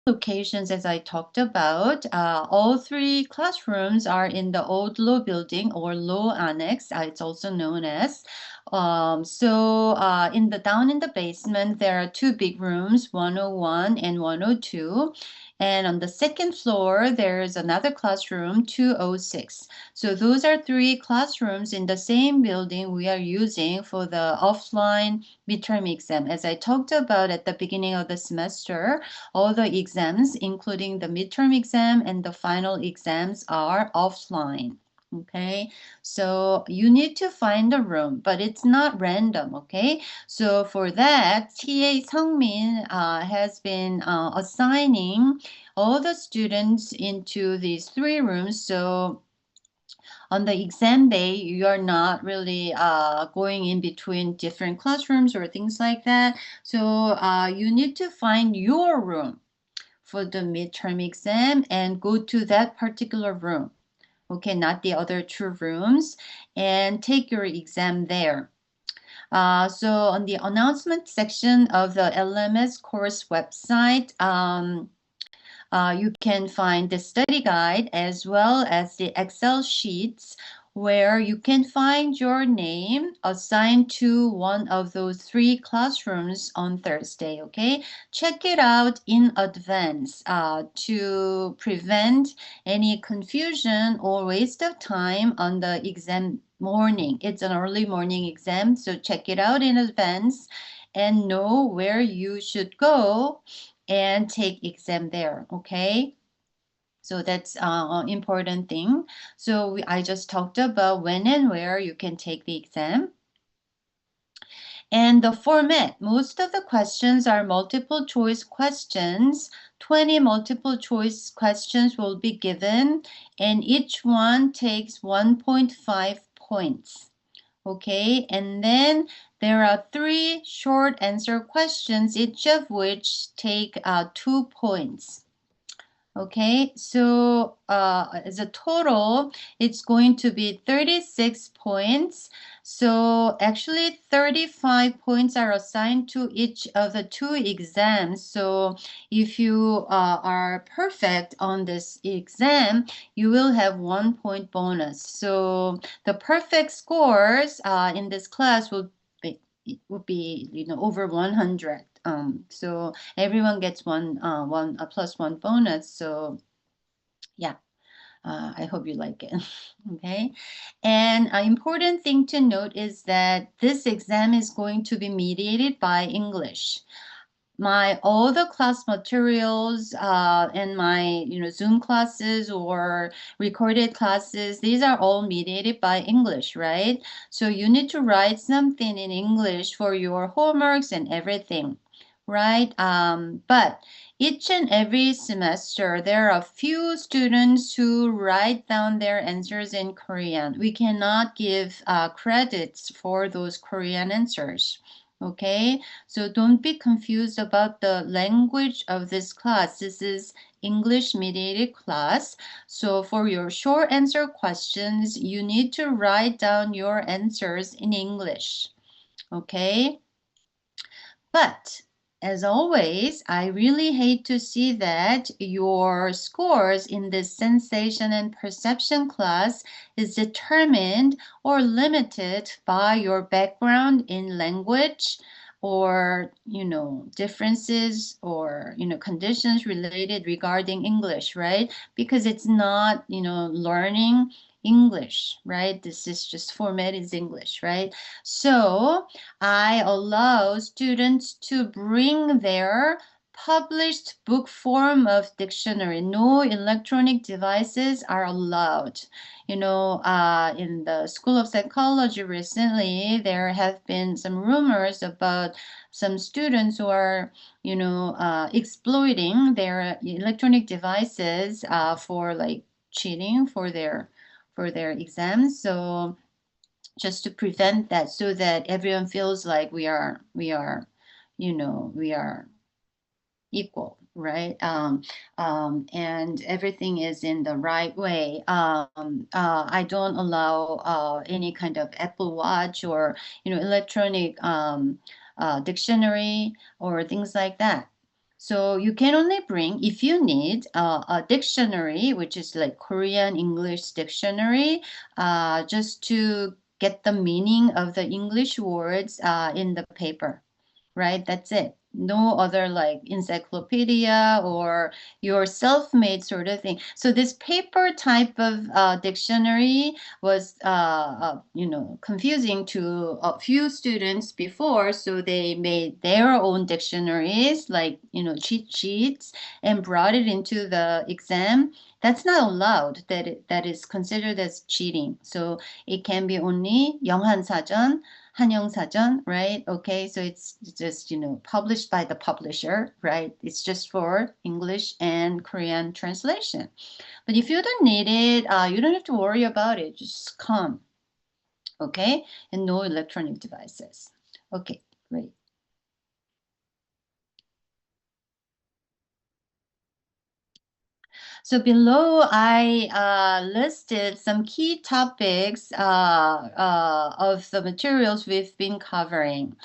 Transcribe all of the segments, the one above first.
locations, as I talked about. All three classrooms are in the old law building or law annex, it's also known as. In the down in the basement, there are two big rooms, 101 and 102. And on the second floor, there's another classroom, 206. So those are three classrooms in the same building we are using for the offline midterm exam. As I talked about at the beginning of the semester, all the exams, including the midterm exam and the final exams, are offline. Okay, so you need to find a room, but it's not random. Okay, so for that, TA Sungmin has been assigning all the students into these three rooms. So on the exam day, you are not really going in between different classrooms or things like that. So you need to find your room for the midterm exam and go to that particular room. Okay, not the other two rooms, and take your exam there. So on the announcement section of the LMS course website, you can find the study guide as well as the Excel sheets where you can find your name assigned to one of those three classrooms on Thursday. Okay, check it out in advance to prevent any confusion or waste of time on the exam morning. It's an early morning exam, so check it out in advance and know where you should go and take exam there. Okay, so that's important thing. So I just talked about when and where you can take the exam. And the format, most of the questions are multiple choice questions. 20 multiple choice questions will be given, and each one takes 1.5 points. Okay, and then there are three short answer questions, each of which take 2 points. Okay, so as a total, it's going to be 36 points. So actually 35 points are assigned to each of the two exams. So if you are perfect on this exam, you will have 1 point bonus. So the perfect scores in this class would be over 100. So everyone gets one plus one bonus. So yeah, I hope you like it. Okay, and an important thing to note is that this exam is going to be mediated by English. My all the class materials and my Zoom classes or recorded classes, these are all mediated by English, right? So you need to write something in English for your homeworks and everything, right? But each and every semester, there are few students who write down their answers in Korean. We cannot give credits for those Korean answers. Okay, so don't be confused about the language of this class. This is English mediated class. So for your short answer questions, you need to write down your answers in English. Okay, but as always, I really hate to see that your scores in this sensation and perception class is determined or limited by your background in language or differences or conditions related regarding English, right? Because it's not learning English, right? This is just format is English, right? So I allow students to bring their published book form of dictionary. No electronic devices are allowed. In the School of Psychology recently, there have been some rumors about some students who are, exploiting their electronic devices for like cheating for their exams. So just to prevent that so that everyone feels like we are equal, right? And everything is in the right way. I don't allow any kind of Apple Watch or electronic dictionary or things like that. So you can only bring, if you need a dictionary, which is like Korean English dictionary, just to get the meaning of the English words in the paper, right? That's it. No other like encyclopedia or your self-made sort of thing. So this paper type of dictionary was, confusing to a few students before. So they made their own dictionaries, like, cheat sheets, and brought it into the exam. That's not allowed. That is considered as cheating. So it can be only 영한사전, 한영사전, right? Okay, so it's just, published by the publisher, right? It's just for English and Korean translation. But if you don't need it, you don't have to worry about it. Just come, okay? And no electronic devices. Okay, great. So below, I listed some key topics of the materials we've been covering.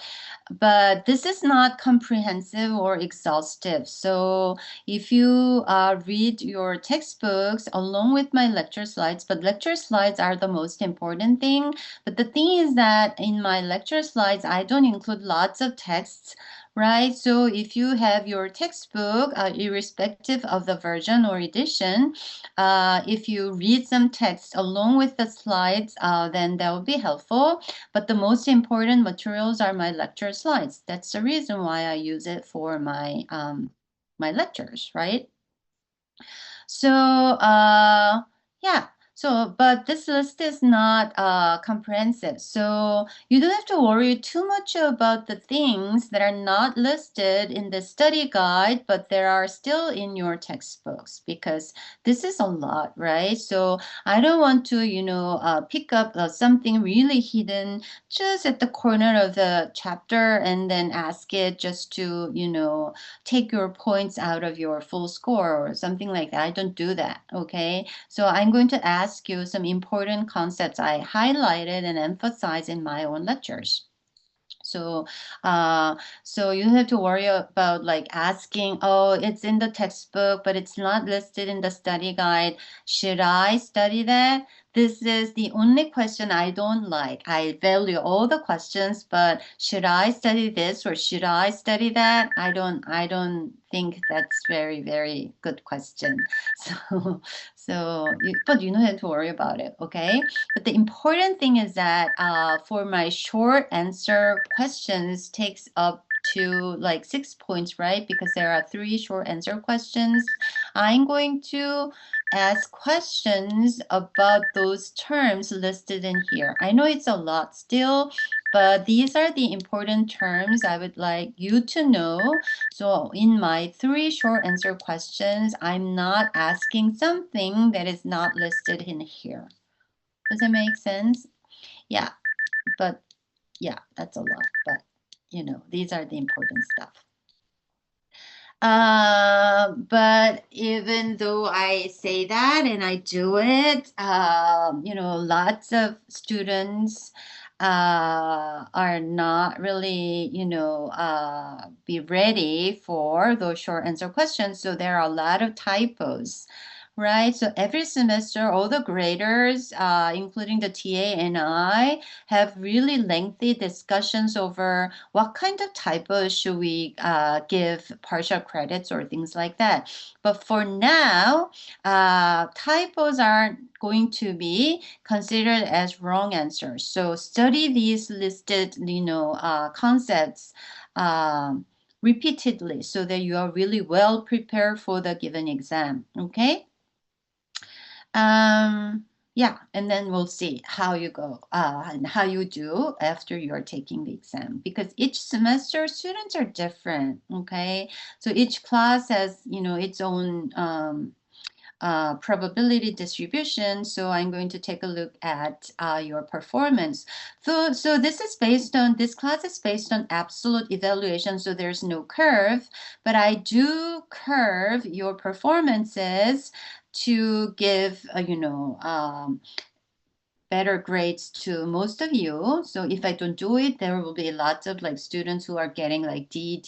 But this is not comprehensive or exhaustive. So if you read your textbooks along with my lecture slides, but lecture slides are the most important thing. But the thing is that in my lecture slides, I don't include lots of texts, right? So if you have your textbook, irrespective of the version or edition, if you read some text along with the slides, then that will be helpful. But the most important materials are my lecture slides. That's the reason why I use it for my lectures, right? So, yeah. So, but this list is not comprehensive. So you don't have to worry too much about the things that are not listed in the study guide, but there are still in your textbooks because this is a lot, right? So I don't want to, pick up something really hidden just at the corner of the chapter and then ask it just to, take your points out of your full score or something like that. I don't do that, okay? So I'm going to ask you some important concepts I highlighted and emphasized in my own lectures. So, so you have to worry about like asking, oh, it's in the textbook, but it's not listed in the study guide. Should I study that? This is the only question I don't like. I value all the questions, but should I study this or should I study that? I don't think that's very, very good question. So, but you don't have to worry about it, okay? But the important thing is that for my short answer questions takes up to like 6 points, right? Because there are 3 short answer questions. I'm going to ask questions about those terms listed in here. I know it's a lot still, but these are the important terms I would like you to know. So in my 3 short answer questions, I'm not asking something that is not listed in here. Does it make sense? Yeah, but yeah, that's a lot. But these are the important stuff. But even though I say that and I do it, lots of students are not really, be ready for those short answer questions. So there are a lot of typos. Right. So every semester, all the graders, including the TA and I, have really lengthy discussions over what kind of typos should we give partial credits or things like that. But for now, typos aren't going to be considered as wrong answers. So study these listed, concepts repeatedly so that you are really well prepared for the given exam. Okay. Yeah, and then we'll see how you go and how you do after you're taking the exam because each semester students are different. Okay, so each class has its own probability distribution. So I'm going to take a look at your performance. So this class is based on absolute evaluation. So there's no curve, but I do curve your performances to give, better grades to most of you. So if I don't do it, there will be lots of like students who are getting like D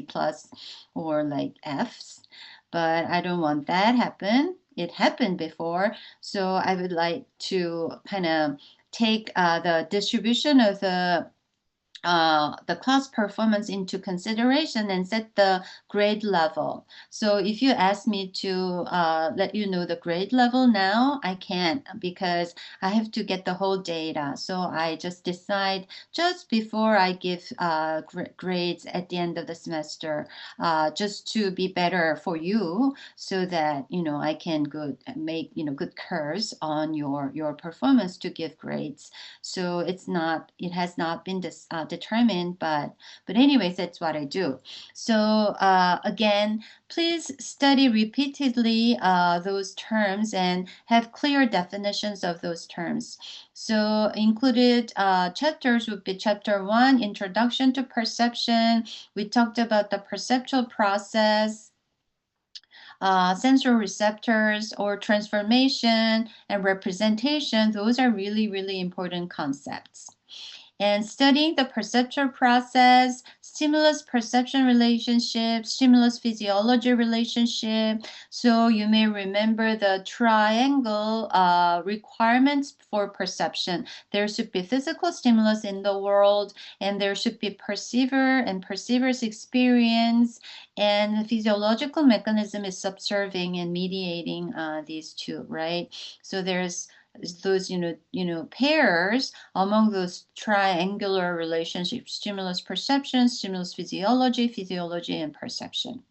plus, or like Fs. But I don't want that happen. It happened before. So I would like to kind of take the distribution of the class performance into consideration and set the grade level. So if you ask me to let you know the grade level now, I can't, because I have to get the whole data. So I just decide just before I give grades at the end of the semester, just to be better for you, so that I can make good curves on your performance to give grades. So it has not been determined, but anyways, that's what I do. So again, please study repeatedly those terms and have clear definitions of those terms. So included chapters would be chapter 1, Introduction to Perception. We talked about the perceptual process, sensory receptors, or transformation and representation. Those are really, really important concepts. And studying the perceptual process, stimulus perception relationship, stimulus physiology relationship. So you may remember the triangle requirements for perception. There should be physical stimulus in the world, and there should be perceiver and perceiver's experience, and the physiological mechanism is subserving and mediating these two, right? So there's those pairs among those triangular relationships: stimulus perception, stimulus physiology, physiology and perception.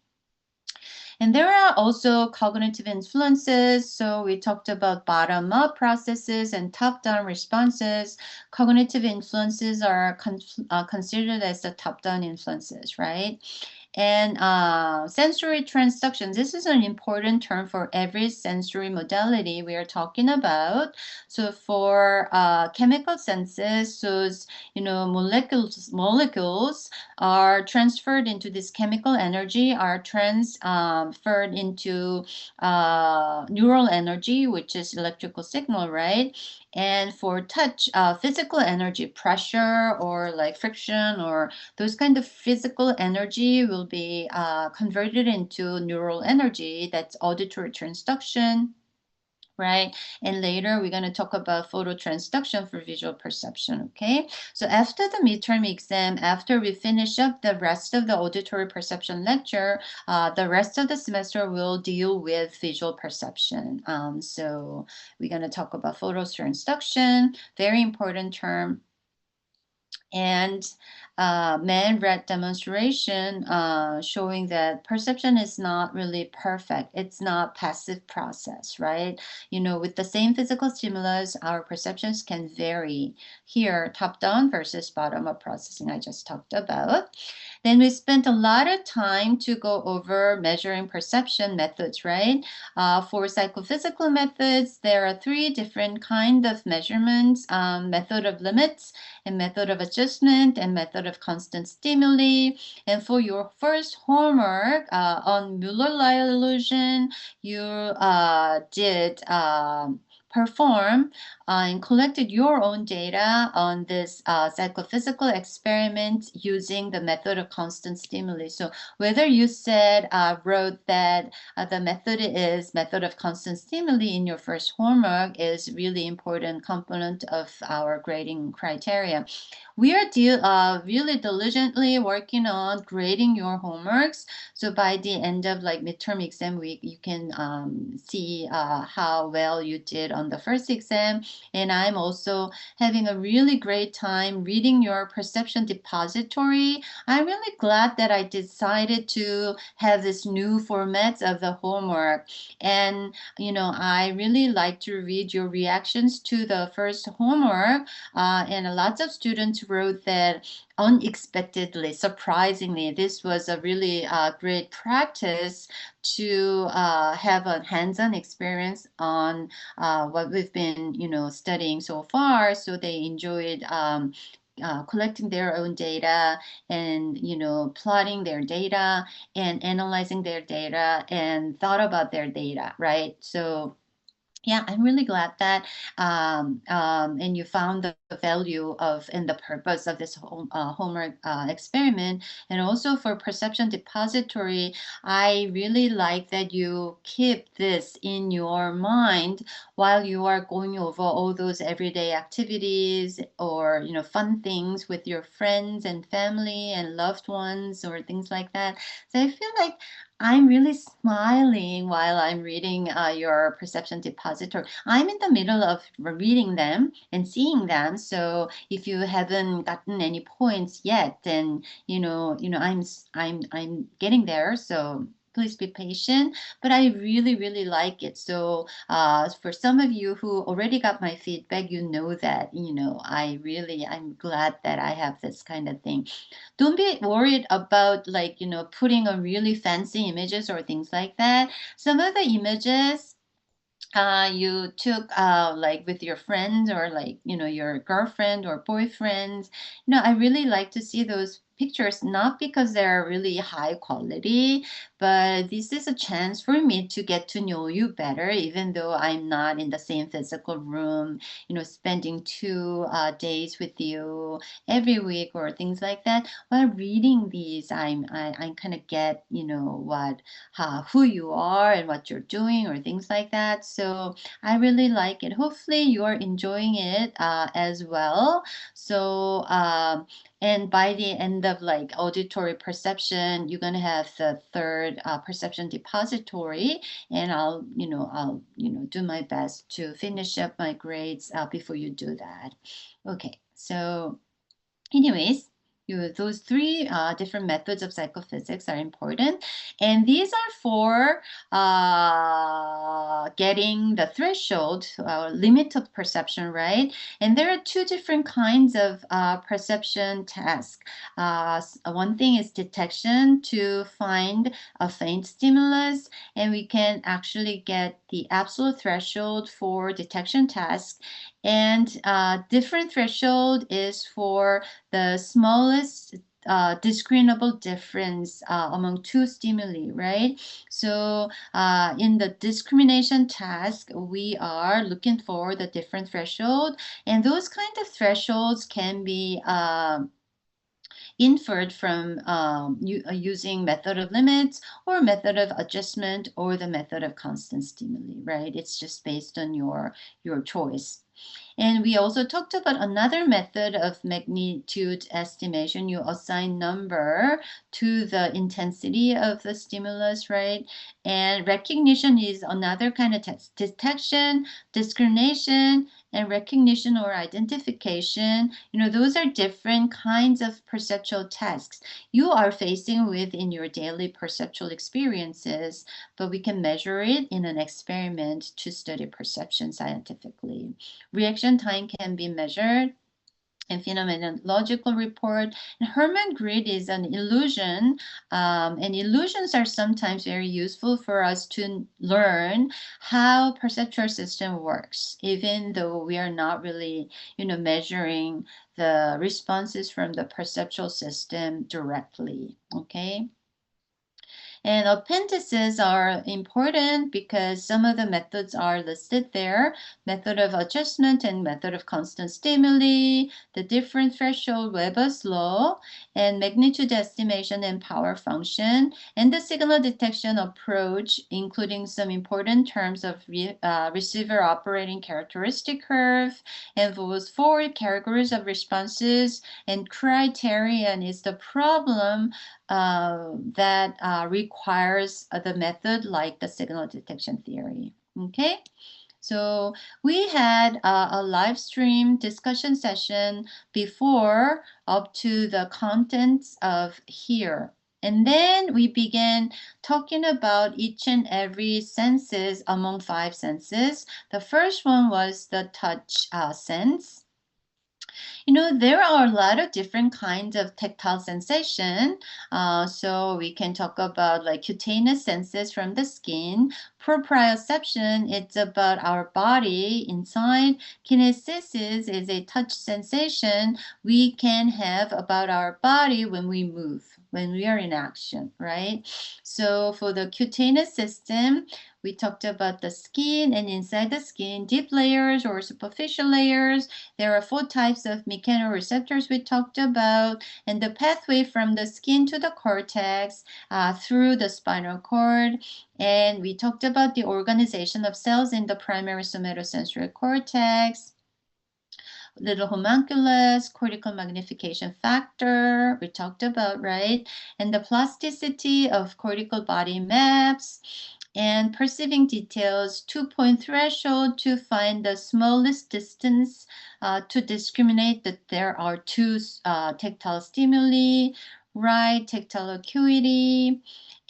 And there are also cognitive influences. So we talked about bottom-up processes and top-down responses. Cognitive influences are considered as the top-down influences, right? And sensory transduction, this is an important term for every sensory modality we are talking about. So for chemical senses, those molecules are transferred into this chemical energy, are transferred into neural energy, which is electrical signal, right? And for touch, physical energy, pressure or like friction or those kind of physical energy will be converted into neural energy. That's auditory transduction, right? And later we're going to talk about phototransduction for visual perception, okay? So after the midterm exam, after we finish up the rest of the auditory perception lecture, the rest of the semester will deal with visual perception. So we're going to talk about phototransduction, very important term. And man-read demonstration showing that perception is not really perfect. It's not passive process, right? With the same physical stimulus, our perceptions can vary. Here, top-down versus bottom-up processing I just talked about. Then we spent a lot of time to go over measuring perception methods, right? For psychophysical methods, there are 3 different kind of measurements: method of limits, and method of adjustment, and method of constant stimuli. And for your first homework on Mueller-Lyle illusion, you did perform and collected your own data on this psychophysical experiment using the method of constant stimuli. So whether you wrote that the method is method of constant stimuli in your first homework is really important component of our grading criteria. We are really diligently working on grading your homeworks. So by the end of like midterm exam week, you can see how well you did on the first exam. And I'm also having a really great time reading your perception depository. I'm really glad that I decided to have this new format of the homework. And, I really like to read your reactions to the first homework. And lots of students wrote that unexpectedly, surprisingly, this was a really great practice to have a hands-on experience on what we've been, studying so far. So they enjoyed collecting their own data and plotting their data and analyzing their data and thought about their data, right? So Yeah, I'm really glad that and you found the value of and the purpose of this homework experiment. And also for perception depository, I really like that you keep this in your mind while you are going over all those everyday activities or fun things with your friends and family and loved ones or things like that. So I feel like I'm really smiling while I'm reading your perception depository. I'm in the middle of reading them and seeing them. So if you haven't gotten any points yet, then I'm getting there. So please be patient. But I really really like it. So for some of you who already got my feedback, you know that I'm glad that I have this kind of thing. Don't be worried about like putting on really fancy images or things like that. Some of the images you took like with your friends or like your girlfriend or boyfriend, I really like to see those pictures, not because they're really high quality, but this is a chance for me to get to know you better, even though I'm not in the same physical room, spending 2 days with you every week or things like that. While reading these, I kind of get what who you are and what you're doing or things like that. So I really like it. Hopefully you are enjoying it as well. So and by the end of like auditory perception, you're gonna have the third perception depository, and I'll do my best to finish up my grades before you do that. Okay, so anyways, those three different methods of psychophysics are important. And these are for getting the threshold, limit of perception, right? And there are two different kinds of perception tasks. One thing is detection to find a faint stimulus, and we can actually get the absolute threshold for detection task. And different threshold is for the smallest discernible difference among two stimuli, right? So in the discrimination task, we are looking for the different threshold, and those kind of thresholds can be inferred from using method of limits or method of adjustment or the method of constant stimuli, right? It's just based on your choice. And we also talked about another method of magnitude estimation. You assign number to the intensity of the stimulus, right? And recognition is another kind of test. Detection, discrimination, and recognition or identification, those are different kinds of perceptual tasks you are facing with in your daily perceptual experiences, but we can measure it in an experiment to study perception scientifically. Reaction time can be measured and phenomenological report. And Hermann grid is an illusion, and illusions are sometimes very useful for us to learn how perceptual system works, even though we are not really, measuring the responses from the perceptual system directly. Okay. And appendices are important because some of the methods are listed there. Method of adjustment and method of constant stimuli, the different threshold Weber's law, and magnitude estimation and power function, and the signal detection approach, including some important terms of receiver operating characteristic curve, and those 4 categories of responses, and criterion is the problem that requires the method like the signal detection theory. Okay, so we had a live stream discussion session before up to the contents of here. And then we began talking about each and every senses among 5 senses. The first one was the touch sense. There are a lot of different kinds of tactile sensation. So we can talk about like cutaneous senses from the skin. Proprioception, it's about our body inside. Kinesthesis is a touch sensation we can have about our body when we move. when we are in action, right? So for the cutaneous system, we talked about the skin, and inside the skin, deep layers or superficial layers. There are 4 types of mechanoreceptors we talked about, and the pathway from the skin to the cortex through the spinal cord. And we talked about the organization of cells in the primary somatosensory cortex, little homunculus, cortical magnification factor, we talked about, right? And the plasticity of cortical body maps, and perceiving details, 2-point threshold to find the smallest distance to discriminate that there are 2 tactile stimuli, right? Tactile acuity.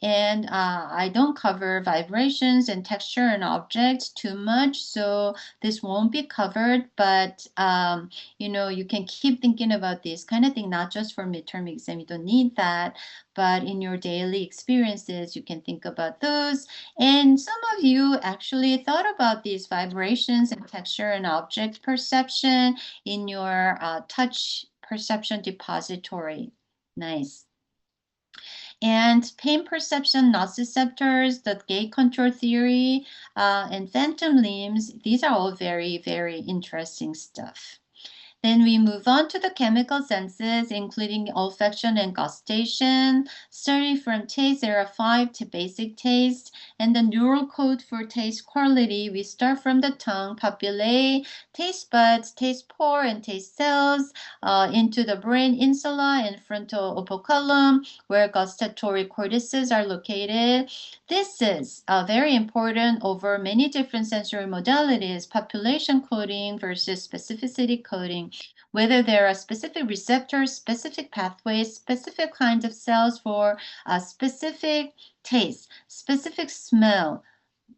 And I don't cover vibrations and texture and objects too much, so this won't be covered, but you can keep thinking about this kind of thing, not just for midterm exam, you don't need that, but in your daily experiences, you can think about those. And some of you actually thought about these vibrations and texture and object perception in your touch perception depository. Nice. And pain perception nociceptors, the gate control theory, and phantom limbs, these are all very, very interesting stuff. Then we move on to the chemical senses, including olfaction and gustation. Starting from taste, there are 5 basic tastes. And the neural code for taste quality, we start from the tongue, papillae, taste buds, taste pore, and taste cells, into the brain insula and frontal operculum, where gustatory cortices are located. This is very important over many different sensory modalities, population coding versus specificity coding, whether there are specific receptors, specific pathways, specific kinds of cells for a specific taste, specific smell,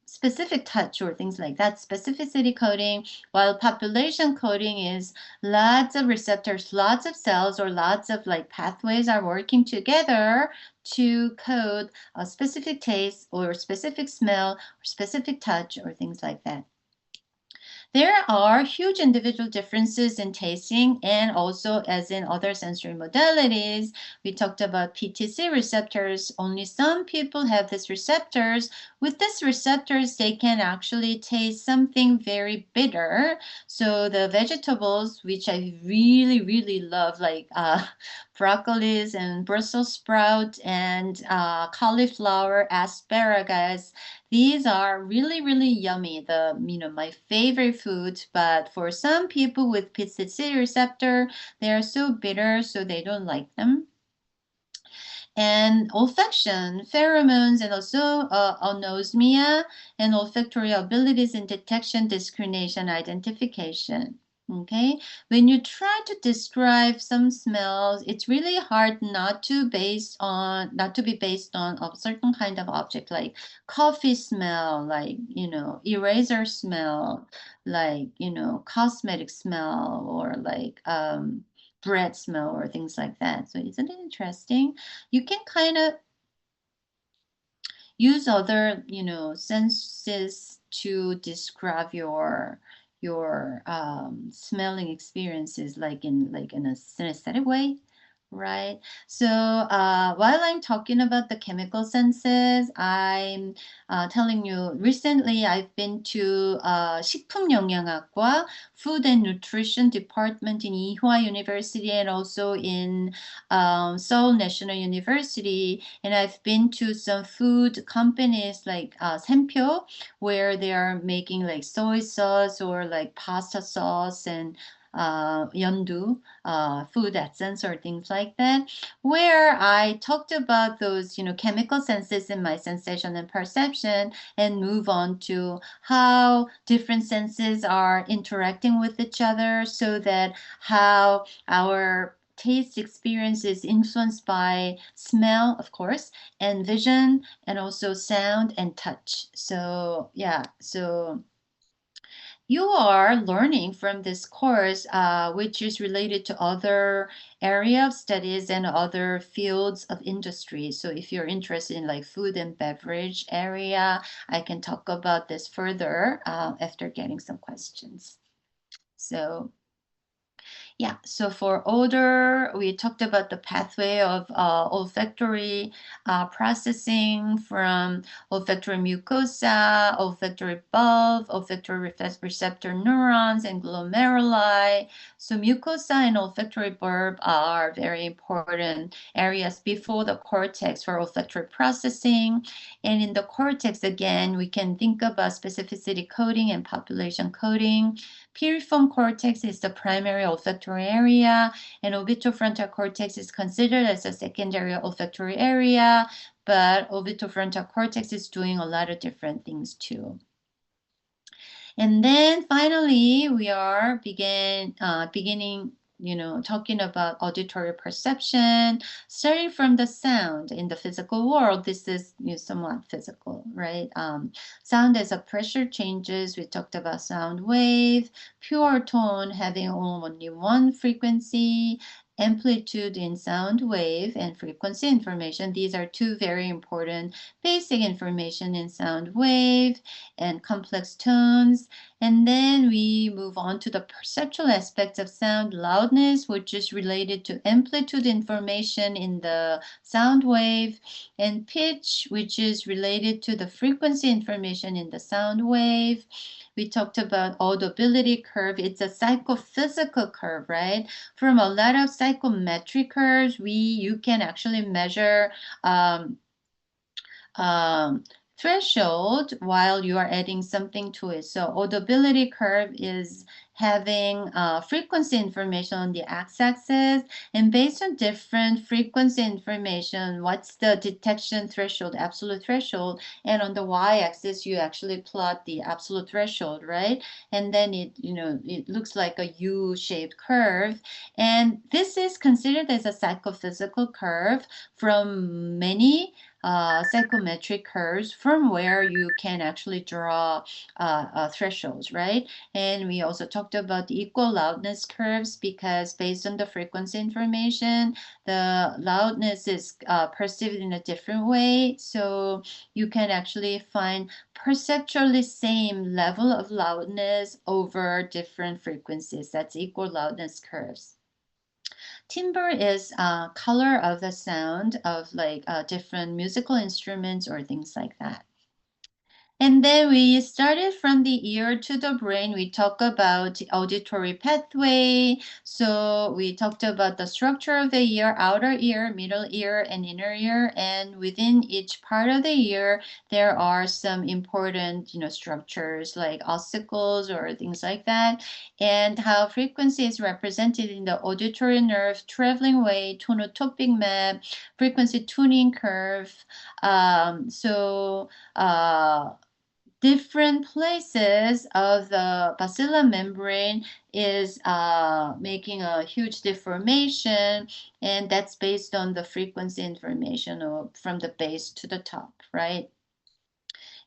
specific touch, or things like that. Specificity coding, while population coding is lots of receptors, lots of cells, or lots of like pathways are working together to code a specific taste or specific smell or specific touch or things like that. There are huge individual differences in tasting, and also as in other sensory modalities. We talked about PTC receptors. Only some people have these receptors. With these receptors, they can actually taste something very bitter. So the vegetables, which I really, really love, like broccolis and Brussels sprout and cauliflower, asparagus, these are really, really yummy. My favorite food, but for some people with PTC receptor, they are so bitter, so they don't like them. And olfaction, pheromones, and also anosmia and olfactory abilities in detection, discrimination, identification. Okay, when you try to describe some smells, it's really hard not to be based on a certain kind of object, like coffee smell, like eraser smell, like cosmetic smell, or like bread smell, or things like that. So isn't it interesting? You can kind of use other senses to describe your smelling experiences, like in a synesthetic way, right? So while I'm talking about the chemical senses, I'm telling you, recently I've been to 식품영양학과, Food and Nutrition Department in Ewha University, and also in Seoul National University. And I've been to some food companies like Sempyo, where they are making like soy sauce or like pasta sauce, and Yeondu, food essence, or things like that, where I talked about those, chemical senses in my sensation and perception, and move on to how different senses are interacting with each other, so that how our taste experience is influenced by smell, of course, and vision, and also sound and touch. So yeah, so you are learning from this course, which is related to other area of studies and other fields of industry. So if you're interested in like food and beverage area, I can talk about this further after getting some questions. So Yeah, so for odor, we talked about the pathway of olfactory processing from olfactory mucosa, olfactory bulb, olfactory receptor neurons, and glomeruli. So mucosa and olfactory bulb are very important areas before the cortex for olfactory processing. And in the cortex, again, we can think about specificity coding and population coding. Piriform cortex is the primary olfactory area, and orbitofrontal cortex is considered as a secondary olfactory area, but orbitofrontal cortex is doing a lot of different things too. And then finally, we are beginning talking about auditory perception, starting from the sound in the physical world. This is somewhat physical, right? Sound as a pressure changes. We talked about sound wave, pure tone having only one frequency, amplitude in sound wave, and frequency information. These are two very important basic information in sound wave and complex tones. And then we move on to the perceptual aspects of sound, loudness, which is related to amplitude information in the sound wave, and pitch, which is related to the frequency information in the sound wave. We talked about audibility curve. It's a psychophysical curve, right? From a lot of psychometric curves, you can actually measure um, threshold while you are adding something to it. So audibility curve is having frequency information on the x-axis, and based on different frequency information, what's the detection threshold, absolute threshold, and on the y-axis you actually plot the absolute threshold, right? And then it looks like a U-shaped curve, and this is considered as a psychophysical curve from many psychometric curves from where you can actually draw thresholds, right? And we also talked about the equal loudness curves because based on the frequency information, the loudness is perceived in a different way. So you can actually find perceptually same level of loudness over different frequencies. That's equal loudness curves. Timbre is color of the sound of like different musical instruments or things like that. And then we started from the ear to the brain. We talked about auditory pathway. So we talked about the structure of the ear, outer ear, middle ear, and inner ear. And within each part of the ear, there are some important, structures like ossicles or things like that. And how frequency is represented in the auditory nerve traveling way, tonotopic map, frequency tuning curve. Different places of the basilar membrane is making a huge deformation, and that's based on the frequency information from the base to the top, right?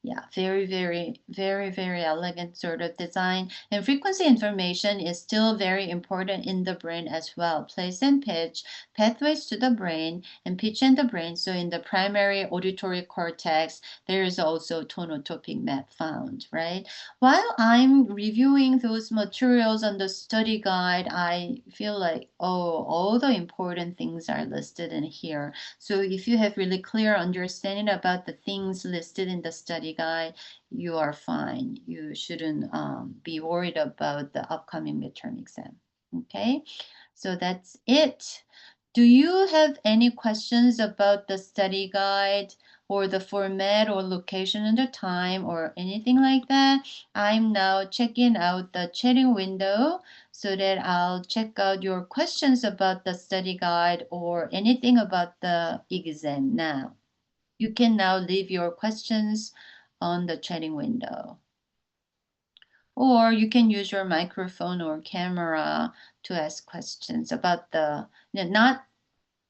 Yeah, very, very, very, very elegant sort of design. And frequency information is still very important in the brain as well. Place and pitch, pathways to the brain, and pitch and the brain. So in the primary auditory cortex, there is also tonotopic map found, right? While I'm reviewing those materials on the study guide, I feel like, oh, all the important things are listed in here. So if you have really clear understanding about the things listed in the study guide, you are fine. You shouldn't be worried about the upcoming midterm exam. Okay, so that's it. Do you have any questions about the study guide or the format or location and the time or anything like that? I'm now checking out the chatting window so that I'll check out your questions about the study guide or anything about the exam now. You can now leave your questions on the chatting window. Or you can use your microphone or camera to ask questions about not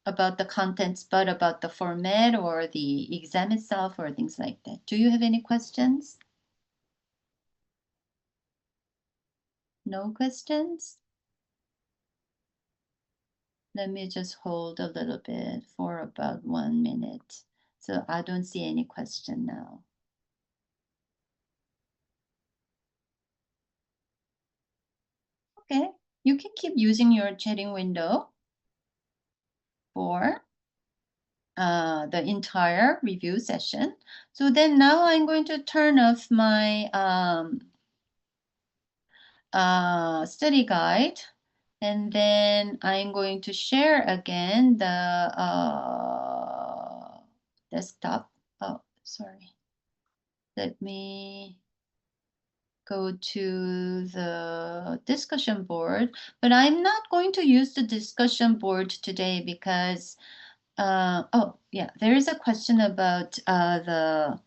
about the contents, but about the format or the exam itself or things like that. Do you have any questions? No questions? Let me just hold a little bit for about 1 minute. So I don't see any question now. Okay, you can keep using your chatting window for the entire review session. So then now I'm going to turn off my study guide, and then I'm going to share again the desktop. Oh, sorry. Let me go to the discussion board, but I'm not going to use the discussion board today because oh yeah, there is a question about the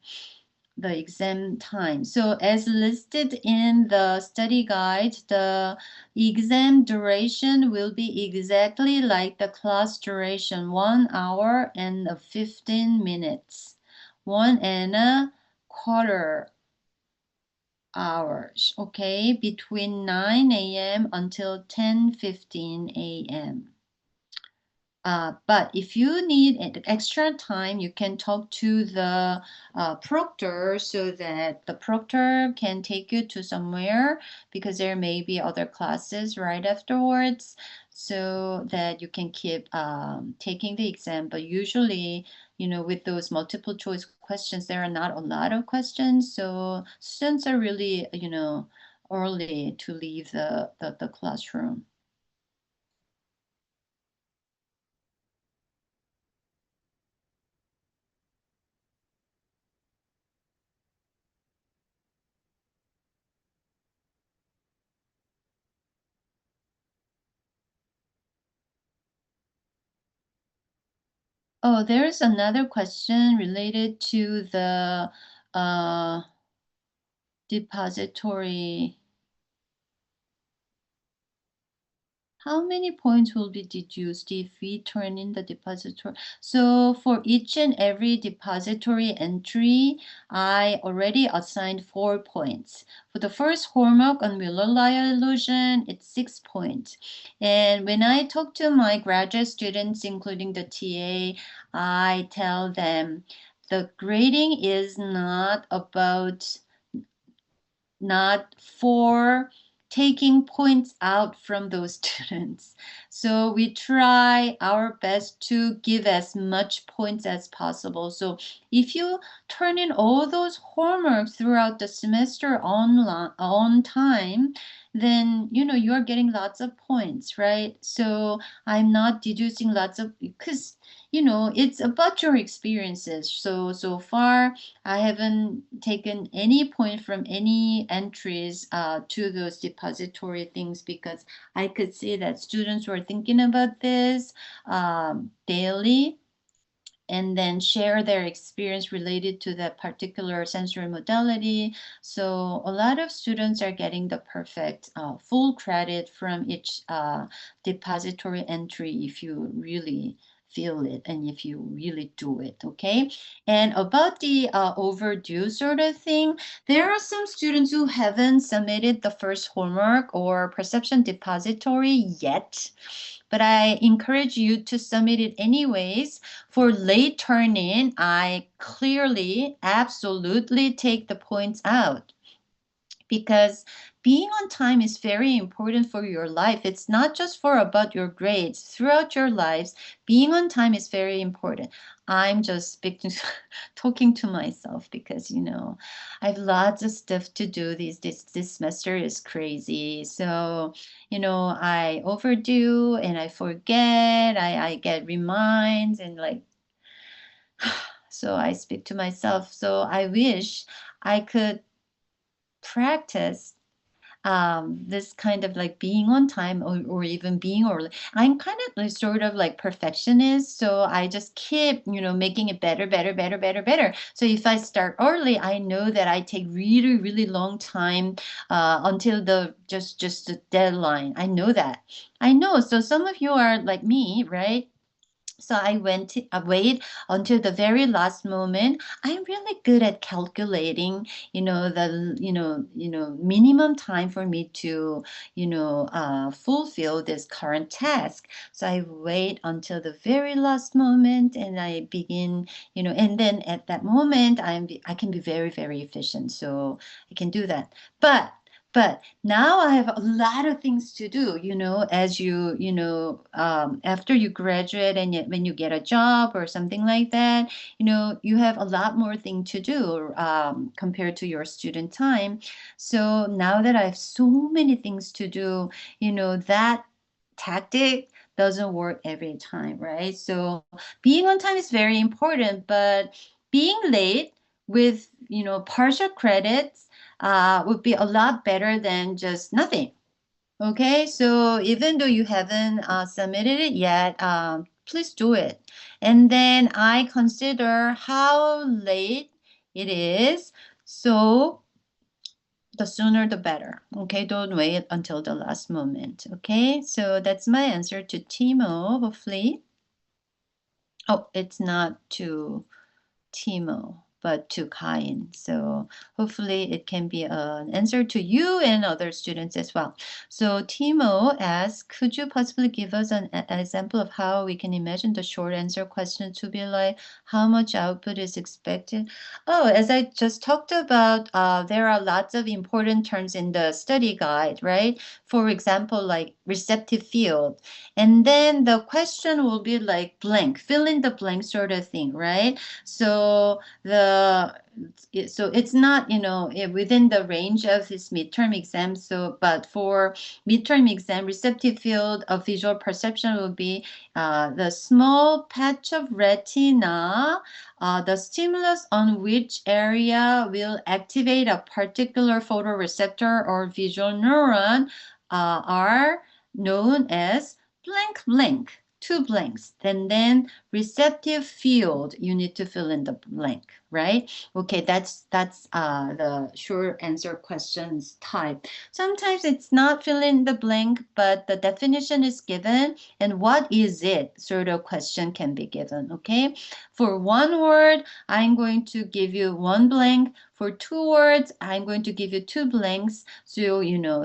exam time. So as listed in the study guide, the exam duration will be exactly like the class duration, 1 hour and 15 minutes, 1.25 hours, okay, between 9 a.m. until 10:15 a.m. But if you need extra time, you can talk to the proctor so that the proctor can take you to somewhere because there may be other classes right afterwards so that you can keep taking the exam. But usually, with those multiple choice questions, there are not a lot of questions. So students are really, early to leave the classroom. Oh, there's another question related to the uh, depository. How many points will be deduced if we turn in the depository? So for each and every depository entry, I already assigned 4 points. For the first hallmark on Miller-Lyer illusion, it's 6 points. And when I talk to my graduate students, including the TA, I tell them the grading is not for taking points out from those students. So we try our best to give as much points as possible. So if you turn in all those homeworks throughout the semester on time, then you're getting lots of points, right? So I'm not deducing lots of, because it's about your experiences. So far I haven't taken any point from any entries to those depository things because I could see that students were thinking about this daily and then share their experience related to that particular sensory modality. So a lot of students are getting the perfect full credit from each depository entry if you really feel it and if you really do it, okay? And about the overdue sort of thing, there are some students who haven't submitted the first homework or perception depository yet, but I encourage you to submit it anyways. For late turn-in, I clearly, absolutely take the points out because being on time is very important for your life. It's not just for about your grades. Throughout your lives, being on time is very important. I'm just talking to myself because, I have lots of stuff to do. This semester is crazy. So, I overdo and I forget. I get reminds and like, so I speak to myself. So I wish I could practice this kind of like being on time or even being early. I'm kind of like sort of like perfectionist, so I just keep making it better, better, better, better, better. So if I start early, I know that I take really, really long time until the just the deadline. I know that. I know. So some of you are like me, right? So I wait until the very last moment. I'm really good at calculating, minimum time for me to, fulfill this current task. So I wait until the very last moment and I begin, and then at that moment I can be very, very efficient. So I can do that. But But now I have a lot of things to do, as after you graduate and when you get a job or something like that, you have a lot more thing to do compared to your student time. So now that I have so many things to do, that tactic doesn't work every time, right? So being on time is very important, but being late with, partial credits would be a lot better than just nothing. Okay, so even though you haven't submitted it yet, please do it. And then I consider how late it is. So the sooner the better. Okay, don't wait until the last moment. Okay, so that's my answer to Timo, hopefully. Oh, it's not to Timo, but to Kain. So hopefully it can be an answer to you and other students as well. So Timo asks, could you possibly give us an example of how we can imagine the short answer question to be like, how much output is expected? Oh, as I just talked about, there are lots of important terms in the study guide, right? For example, like receptive field. And then the question will be like blank, fill in the blank sort of thing, right? So it's not within the range of his midterm exam. So but for midterm exam, receptive field of visual perception will be the small patch of retina, the stimulus on which area will activate a particular photoreceptor or visual neuron are known as blank blank. Two blanks, and then receptive field, you need to fill in the blank, right? Okay, that's the short answer questions type. Sometimes it's not fill in the blank, but the definition is given, and what is it sort of question can be given. Okay, for one word I'm going to give you one blank. For two words I'm going to give you two blanks, so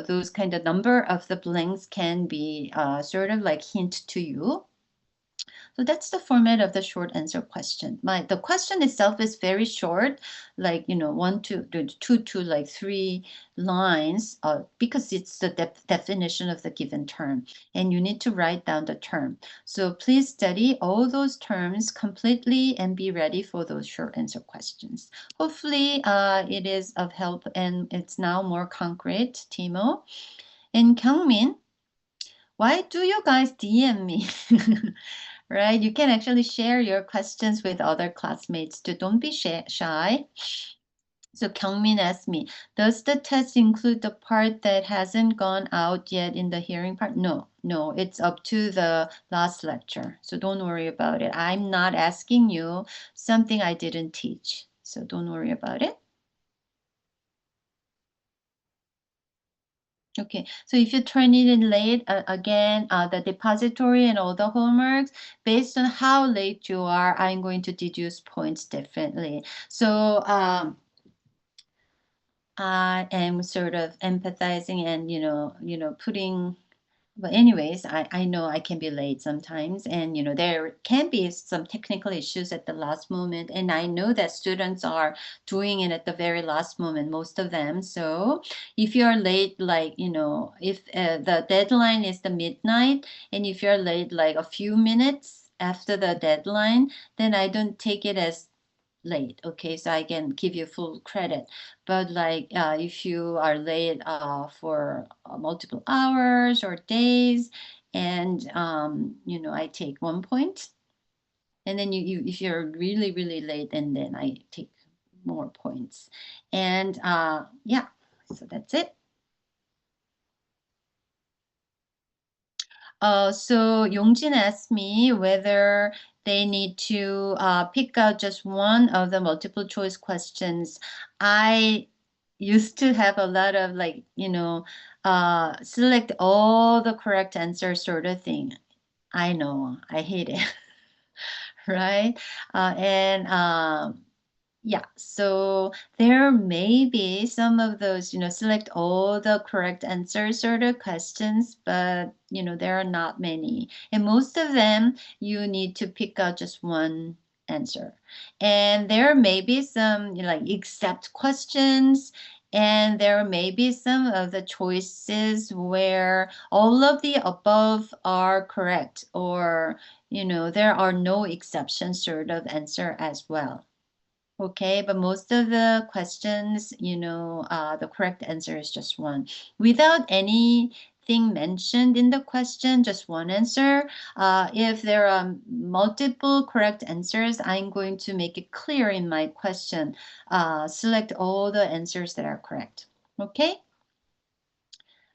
those kind of number of the blanks can be sort of like hint to you. So that's the format of the short answer question. The question itself is very short, like, one, two to like 3 lines, because it's the definition of the given term, and you need to write down the term. So please study all those terms completely and be ready for those short answer questions. Hopefully it is of help and it's now more concrete, Timo. And Kyungmin, why do you guys DM me? Right? You can actually share your questions with other classmates too. Don't be shy. So Kyungmin asked me, does the test include the part that hasn't gone out yet in the hearing part? No, it's up to the last lecture. So don't worry about it. I'm not asking you something I didn't teach. So don't worry about it. Okay, so if you turn it in late, again, the depository and all the homeworks, based on how late you are, I'm going to deduce points differently. So I am sort of empathizing and, putting, but anyways, I know I can be late sometimes, and there can be some technical issues at the last moment, and I know that students are doing it at the very last moment, most of them. So if you're late, like if the deadline is the midnight, and if you're late like a few minutes after the deadline, then I don't take it as late. Okay, so I can give you full credit. But like if you are late for multiple hours or days, and I take 1 point, and then you if you're really really late, and then I take more points. And yeah, so that's it. So Yongjin asked me whether they need to pick out just one of the multiple choice questions. I used to have a lot of like, select all the correct answer sort of thing. I know, I hate it, right? And yeah, so there may be some of those, select all the correct answers sort of questions, but, there are not many. And most of them, you need to pick out just one answer. And there may be some, like, except questions, And there may be some of the choices where all of the above are correct, or, there are no exceptions sort of answer as well. Okay, but most of the questions, the correct answer is just one. Without anything mentioned in the question, just one answer. If there are multiple correct answers, I'm going to make it clear in my question. Select all the answers that are correct. Okay?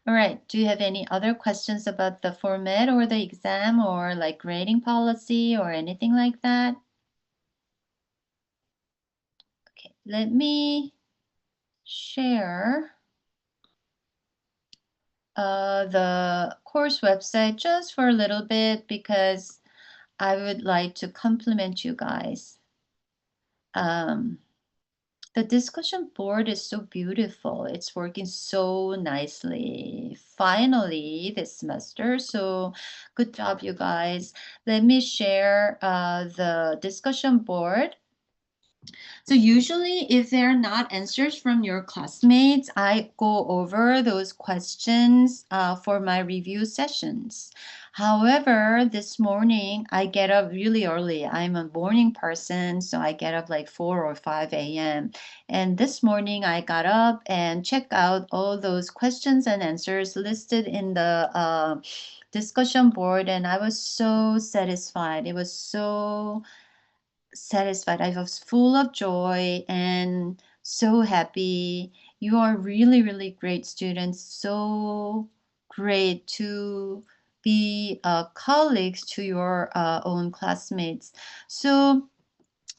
All right. Do you have any other questions about the format or the exam or like grading policy or anything like that? Okay, let me share the course website just for a little bit because I would like to compliment you guys. Um, the discussion board is so beautiful. It's working so nicely. Finally, this semester. So good job, you guys. Let me share the discussion board. So usually if there are not answers from your classmates, I go over those questions for my review sessions. However, this morning I get up really early. I'm a morning person, so I get up like 4 or 5 a.m. And this morning I got up and checked out all those questions and answers listed in the discussion board, and I was so satisfied. It was so satisfied. I was full of joy and so happy. You are really, really great students. So great to be colleagues to your own classmates. So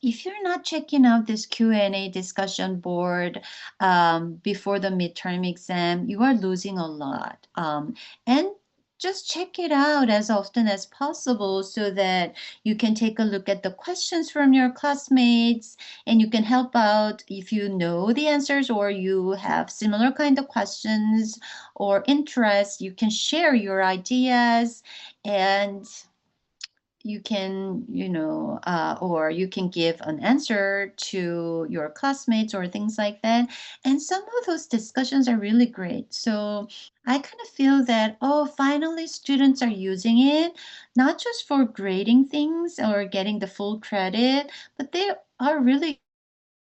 if you're not checking out this Q&A discussion board before the midterm exam, you are losing a lot. And just check it out as often as possible so that you can take a look at the questions from your classmates and you can help out if you know the answers or you have similar kind of questions or interests. You can share your ideas and you can, or you can give an answer to your classmates or things like that. And some of those discussions are really great. So I kind of feel that, oh, finally students are using it, not just for grading things or getting the full credit, but they are really